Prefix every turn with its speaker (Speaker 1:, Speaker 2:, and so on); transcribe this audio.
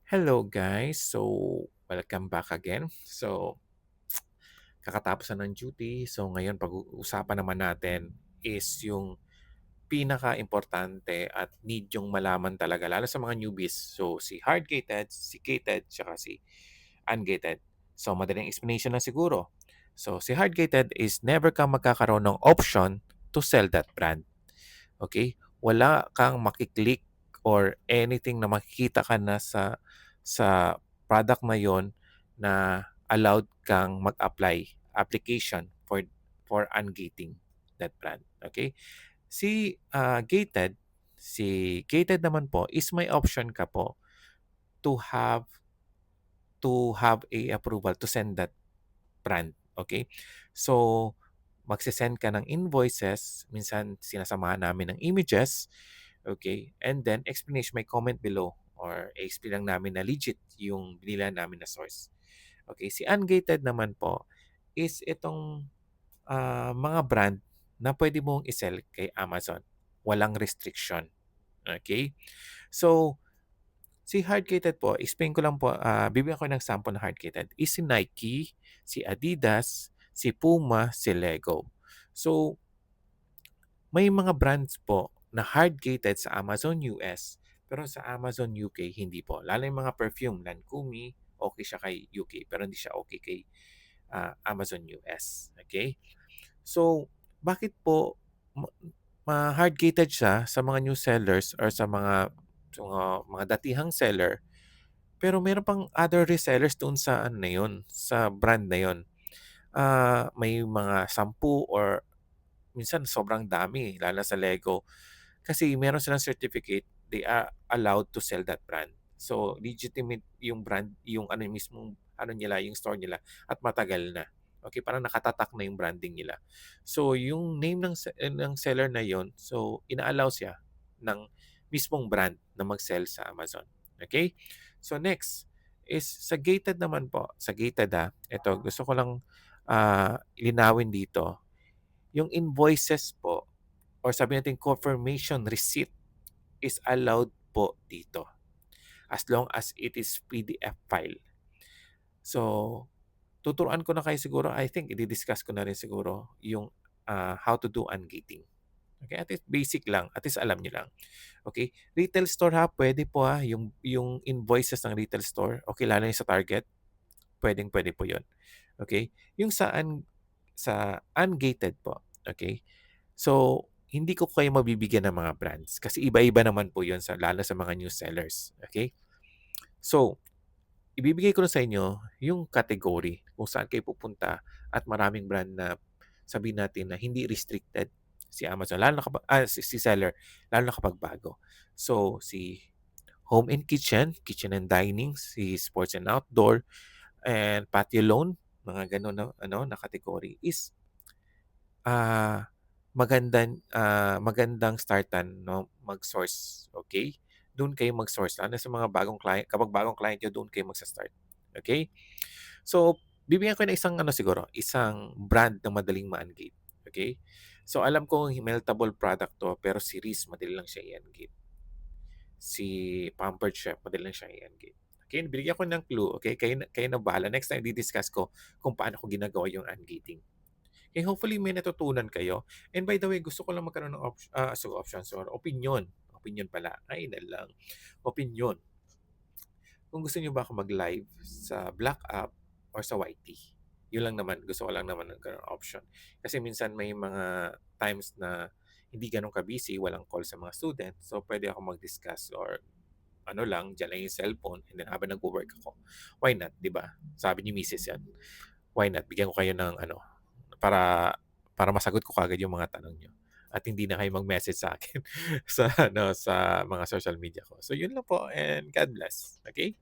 Speaker 1: Hello guys. Welcome back again. Kakatapos na ng duty. Ngayon pag-uusapan naman natin is yung pinaka-importante at need yung malaman talaga lalo sa mga newbies. Si hard-gated, si gated, tsaka si ungated. Madaling explanation lang siguro. Si hard-gated is never kang magkakaroon ng option to sell that brand. Okay? Wala kang makiklik or anything na makikita ka na sa product na yon na allowed kang mag-apply application for ungating that brand. Okay? Gated, si gated naman po is may option ka po to have a approval to send that brand. Okay? So, magse-send ka ng invoices, minsan sinasamahan namin ng images, okay? And then explanation, may comment below or explain lang namin na legit yung binila namin na source. Okay, si ungated naman po is itong mga brand na pwede mong isell kay Amazon. Walang restriction. Okay? So, si hard-gated po, explain ko lang po, bibigyan ko ng sample na hard-gated, is si Nike, si Adidas, si Puma, si Lego. So, may mga brands po na hard-gated sa Amazon US, pero sa Amazon UK hindi po. Lalo yung mga perfume, Lancome, okay siya kay UK, pero hindi siya okay kay Amazon US. Okay? So, bakit po hard-gated siya sa mga new sellers or sa mga datihang seller, pero meron pang other resellers doon sa ano na yun, sa brand na yun. May mga 10 or minsan sobrang dami, lalo sa Lego. Kasi meron silang certificate, they are allowed to sell that brand. So, legitimate yung brand, yung ano mismong ano nila, yung store nila at matagal na. Okay, parang nakatatak na yung branding nila. So, yung name ng seller na yon, so ina-allow siya ng mismong brand na mag-sell sa Amazon. Okay? So, next is sa gated naman po. Sa gated ito gusto ko lang linawin dito. Yung invoices po or sabi natin confirmation receipt is allowed po dito as long as it is PDF file. So, tuturuan ko na kayo siguro, I think i-discuss ko na rin siguro yung how to do ungating. Okay, at least basic lang, at least alam niyo lang. Okay, retail store pwede po yung invoices ng retail store, okay, lalo yung sa Target, pwedeng-pwede po 'yon. Okay? Yung sa ungated po, okay? So, hindi ko kayo mabibigyan ng mga brands kasi iba-iba naman po 'yon lalo sa mga new sellers, okay? So, ibibigay ko na sa inyo yung category kung saan kayo pupunta at maraming brand na sabihin natin na hindi restricted si Amazon, lalo na si seller, lalo na kapag bago. So, si home and kitchen and dining, si sports and outdoor, and patio loan, mga gano'n na na category is ah, magandang startan 'no, mag-source, okay? Do'n kayo mag-source lalo na sa mga bagong client, kapag bagong client niyo do'n kayo magsa-start, okay? So, bibigyan ko ng isang ano siguro, isang brand na madaling ma-ungate, okay? So, alam ko meltable product 'to, pero si Reese madali lang siya i-ungate. Si Pampered Chef madali lang siya i-ungate. Okay, binigyan ko ng clue, okay? Kayo na bahala. Next time di-discuss ko kung paano ko ginagawa yung ungating. Okay, hopefully may natutunan kayo. And by the way, gusto ko lang magkaroon ng options or opinion. Opinion pala. Ay na lang. Opinion. Kung gusto niyo ba ako mag-live sa Black App or sa YT. Yun lang naman. Gusto ko lang naman ng ganung option. Kasi minsan may mga times na hindi ganun ka-busy, walang call sa mga student. So, pwede ako mag-discuss or ano lang, dyan lang yung cellphone and then habang nagwo-work ako. Why not, 'di ba? Sabi ni Mrs. yan. Why not? Bigyan ko kayo ng ano, para para masagot ko kaagad yung mga tanong niyo at hindi na kayo mag-message sa akin sa ano, sa mga social media ko. So, yun lang po and God bless. Okay?